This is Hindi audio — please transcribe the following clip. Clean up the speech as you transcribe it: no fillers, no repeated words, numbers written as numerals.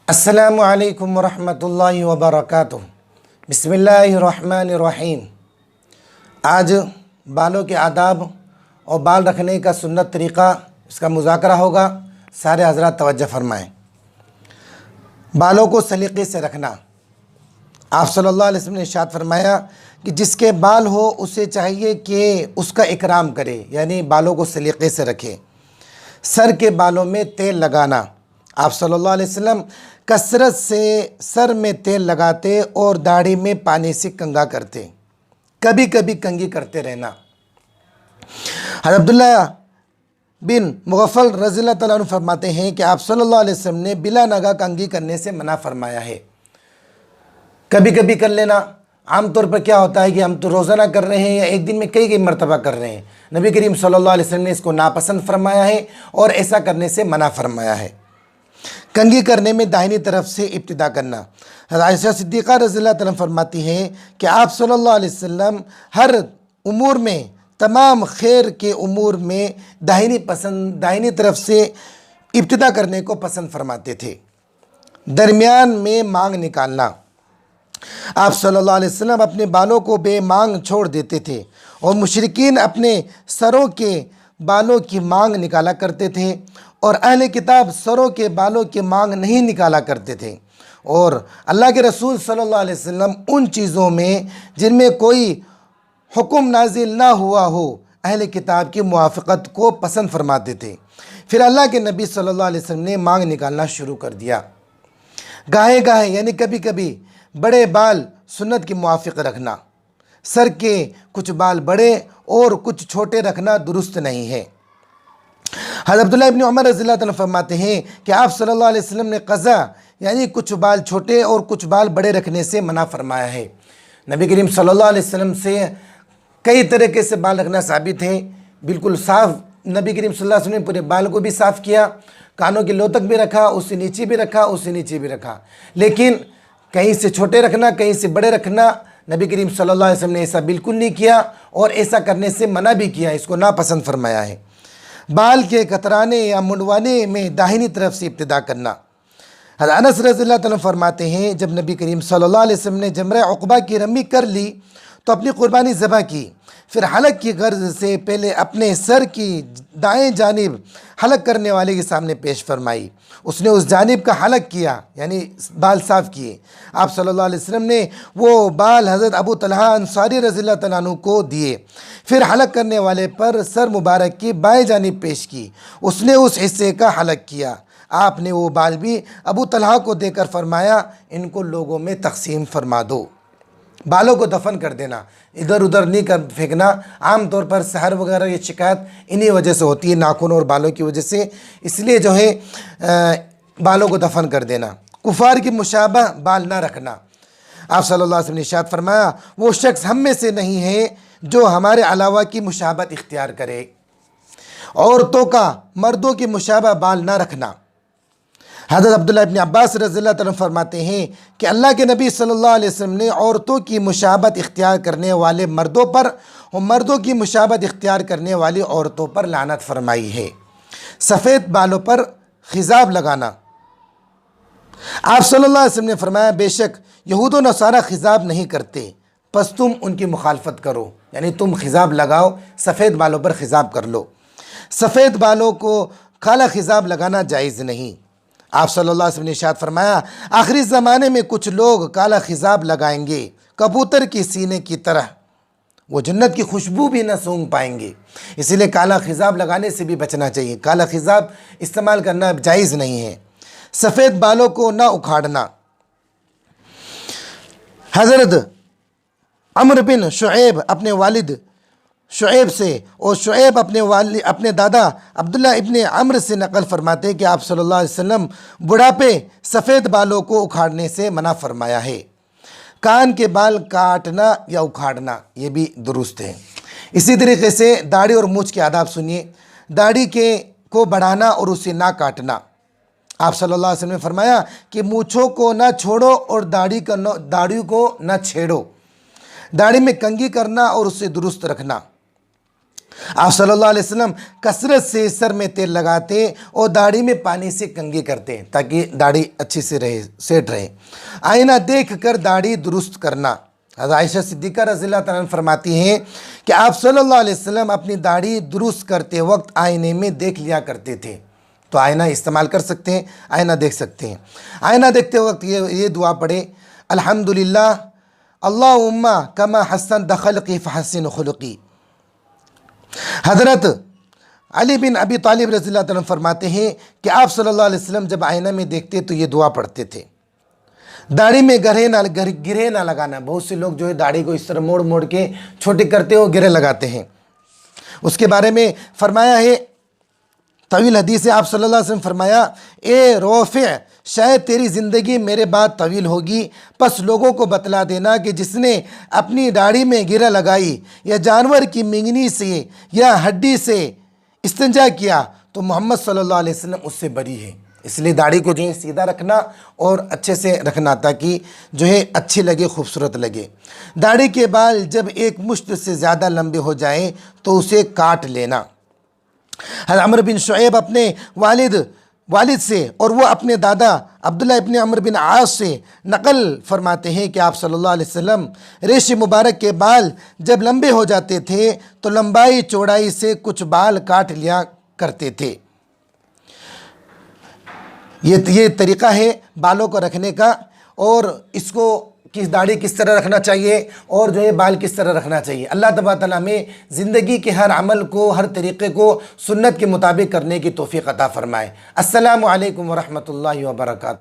अस्सलामु अलैकुम वरहमतुल्लाहि वबरकातुहू। बिस्मिल्लाहिर्रहमानिर्रहीम। आज बालों के आदाब और बाल रखने का सुन्नत तरीक़ा, इसका मुज़ाकरा होगा। सारे हज़रात तवज्जो फरमाएँ। बालों को सलीक़े से रखना। आप सल्लल्लाहु अलैहि वसल्लम ने इरशाद फरमाया कि जिसके बाल हो उसे चाहिए कि उसका इकराम करे, यानी बालों को सलीक़े से रखे। सर के बालों में तेल लगाना। आप सल्लल्लाहु अलैहि वसल्लम कसरत से सर में तेल लगाते और दाढ़ी में पानी से कंघा करते, कभी कभी कंघी करते रहना। हज़रत अब्दुल्लाह बिन मुग़फ़ल रज़ियल्लाहु तआला अन्हु फरमाते हैं कि आप सल्लल्लाहु अलैहि वसल्लम ने बिला नगा कंघी करने से मना फरमाया है। कभी कभी कर लेना। आम तौर पर क्या होता है कि हम तो रोज़ाना कर रहे हैं या एक दिन में कई मरतबा कर रहे हैं। नबी करीम सल्लल्लाहु अलैहि वसल्लम ने इसको नापसंद फरमाया है और ऐसा करने से मना फरमाया है। कंघी करने में दाहिनी तरफ से इब्तिदा करना। आयशा सिद्दीक़ा रज़ियल्लाहु तआला फरमाती हैं कि आप सल्लल्लाहु अलैहि वसल्लम हर उमूर में, तमाम खैर के उमूर में दाहिनी तरफ से इब्तिदा करने को पसंद फरमाते थे। दरमियान में मांग निकालना। आप सल्लल्लाहु अलैहि वसल्लम अपने बालों को बेमांग छोड़ देते थे और मुशरिकीन अपने सरों के बालों की मांग निकाला करते थे और अहले किताब सरों के बालों की मांग नहीं निकाला करते थे। और अल्लाह के रसूल सल्लल्लाहु अलैहि वसल्लम उन चीज़ों में जिनमें कोई हुक्म नाजिल ना हुआ हो, अहले किताब की मुवाफ़क़त को पसंद फरमाते थे। फिर अल्लाह के नबी सल्लल्लाहु अलैहि वसल्लम ने मांग निकालना शुरू कर दिया। गाहे गाहे यानी कभी कभी बड़े बाल सुन्नत के मुवाफ़िक़ रखना। सर के कुछ बाल बड़े और कुछ छोटे रखना दुरुस्त नहीं है। हज़रत अब्दुल्लाह इब्न उमर रज़ियल्लाहु अन्हु फरमाते हैं कि आप सल्लल्लाहु अलैहि वसल्लम ने क़ज़ा यानी कुछ बाल छोटे और कुछ बाल बड़े रखने से मना फरमाया है। नबी करीम सल्लल्लाहु अलैहि वसल्लम से कई तरीके से बाल रखना साबित है। बिल्कुल साफ़ नबी करीम सल्लल्लाहु अलैहि वसल्लम ने पूरे बाल को भी साफ़ किया, कानों के लो तक भी रखा, उससे नीचे भी रखा, उससे नीचे भी रखा। लेकिन कहीं से छोटे रखना, कहीं से बड़े रखना, नबी करीम सल्लल्लाहु अलैहि वसल्लम ने ऐसा बिल्कुल नहीं किया और ऐसा करने से मना भी किया, इसको नापसंद फरमाया है। बाल के कतराने या मुंडवाने में दाहिनी तरफ से इब्तिदा करना। हज़रत अनस रज़ियल्लाहु अन्हु फरमाते हैं जब नबी करीम सल्लल्लाहु अलैहि वसल्लम ने जमरा उक़बा की रमी कर ली तो अपनी क़ुरबानी ज़बह की। फिर हलक की गर्ज से पहले अपने सर की दाएं जानिब हलक करने वाले के सामने पेश फरमाई। उसने उस जानिब का हलक किया, यानी बाल साफ़ किए। आप सल्लल्लाहु अलैहि वसल्लम ने वो बाल हज़रत अबू तलहा अंसारी रज़ियल्लाहु तआला अन्हु को दिए। फिर हलक करने वाले पर सर मुबारक की बाएं जानिब पेश की। उसने उस हिस्से का हलक किया। आपने वो बाल भी अबू तलहा को देकर फरमाया, इनको लोगों में तकसीम फरमा दो। बालों को दफन कर देना, इधर उधर नहीं कर फेंकना। आम तौर पर सहर वगैरह ये शिकायत इन्हीं वजह से होती है, नाखून और बालों की वजह से। इसलिए जो है बालों को दफन कर देना। कुफार की मुशाबह बाल ना रखना। आप सल्लल्लाहु अलैहि वसल्लम ने इरशाद फरमाया, वो शख्स हम में से नहीं है जो हमारे अलावा की मुशाबत इख्तियार करे। औरतों का मर्दों की मुशाबह बाल ना रखना। हज़रत अब्दुल्लाह इब्न अब्बास रज़ियल्लाहु अन्हु फरमाते हैं कि अल्लाह के नबी सल्लल्लाहु अलैहि वसल्लम ने औरतों की मुशाबत इख्तियार करने वाले मर्दों पर और मर्दों की मुशाबत इख्तियार करने वाली औरतों पर लानत फरमाई है। सफ़ेद बालों पर खिजाब लगाना। आप सल्लल्लाहु अलैहि वसल्लम ने फरमाया, बेशक यहूद व नसारा खिजाब नहीं करते, बस तुम उनकी मुखालफत करो, यानी तुम खिजाब लगाओ, सफ़ेद बालों पर खिजाब कर लो। सफ़ेद बालों को काला खिजाब लगाना जायज़ नहीं। आप सल्लल्लाहु अलैहि वसल्लम ने इरशाद फरमाया, आखिरी ज़माने में कुछ लोग काला खिजाब लगाएंगे कबूतर की सीने की तरह, वो जन्नत की खुशबू भी न सूंघ पाएंगे। इसीलिए काला खिजाब लगाने से भी बचना चाहिए। काला खिजाब इस्तेमाल करना जायज़ नहीं है। सफ़ेद बालों को ना उखाड़ना। हज़रत अम्र बिन शुएब अपने वालिद शुएब से और शुएब अपने दादा अब्दुल्ला इब्ने अम्र से नकल फरमाते हैं कि आप सल्लल्लाहु अलैहि वसल्लम बुढ़ापे सफ़ेद बालों को उखाड़ने से मना फरमाया है। कान के बाल काटना या उखाड़ना ये भी दुरुस्त है। इसी तरीके से दाढ़ी और मूंछ के आदाब सुनिए। दाढ़ी को बढ़ाना और उसे ना काटना। आप सल्लल्लाहु अलैहि वसल्लम ने फरमाया कि मूँछों को ना छोड़ो और दाढ़ी को ना छेड़ो। दाढ़ी में कंघी करना और उसे दुरुस्त रखना। आप सल्लल्लाहु अलैहि वसल्लम कसरत से सर में तेल लगाते और दाढ़ी में पानी से कंघी करते ताकि दाढ़ी अच्छी से रहे, सेट रहे। आईना देख कर दाढ़ी दुरुस्त करना। हज़रत आयशा सिद्दीक़ा रज़ियल्लाहु तआला अन्हा फरमाती हैं कि आप सल्लल्लाहु अलैहि वसल्लम अपनी दाढ़ी दुरुस्त करते वक्त आईने में देख लिया करते थे। तो आईना इस्तेमाल कर सकते हैं, आईना देख सकते हैं। आईना देखते वक्त ये दुआ पढ़े, अल्हम्दुलिल्लाह अल्लाहुम्मा कमा हसन दखलक़ी फ़हसिन खुलक़ी। हज़रत अली बिन अबी तालिब रज़ियल्लाहु तआला फरमाते हैं कि आप सल्लल्लाहु अलैहि वसल्लम जब आईना में देखते तो ये दुआ पढ़ते थे, दाढ़ी में गिरे ना लगाना। बहुत से लोग जो है दाढ़ी को इस तरह मोड़ मोड़ के छोटे करते हो, गिरे लगाते हैं। उसके बारे में फरमाया है, तवील हदीस है, आप सल्लल्लाहु अलैहि वसल्लम फरमाया, ए रोफ़े, शायद तेरी ज़िंदगी मेरे बाद तवील होगी, बस लोगों को बतला देना कि जिसने अपनी दाढ़ी में गिरा लगाई या जानवर की मिंगनी से या हड्डी से इस्तिंजा किया तो मोहम्मद सल्लल्लाहु अलैहि वसल्लम उससे बरी है। इसलिए दाढ़ी को जो है सीधा रखना और अच्छे से रखना ताकि जो है अच्छी लगे, खूबसूरत लगे। दाढ़ी के बाल जब एक मुश्त से ज़्यादा लंबे हो जाएं तो उसे काट लेना। हज़रत अमर बिन शुएब अपने वालिद से और वो अपने दादा अब्दुल्ला इब्न अमर बिन आस से नकल फरमाते हैं कि आप सल्लल्लाहु अलैहि वसल्लम रेश मुबारक के बाल जब लंबे हो जाते थे तो लंबाई चौड़ाई से कुछ बाल काट लिया करते थे। ये तरीक़ा है बालों को रखने का, और इसको किस दाढ़ी किस तरह रखना चाहिए और जो है बाल किस तरह रखना चाहिए। अल्लाह तबारक तआला हमें ज़िंदगी के हर अमल को, हर तरीक़े को सुन्नत के मुताबिक करने की तौफ़ीक़ अता फ़रमाए। अस्सलामु अलैकुम व रहमतुल्लाहि व बरकातुहू।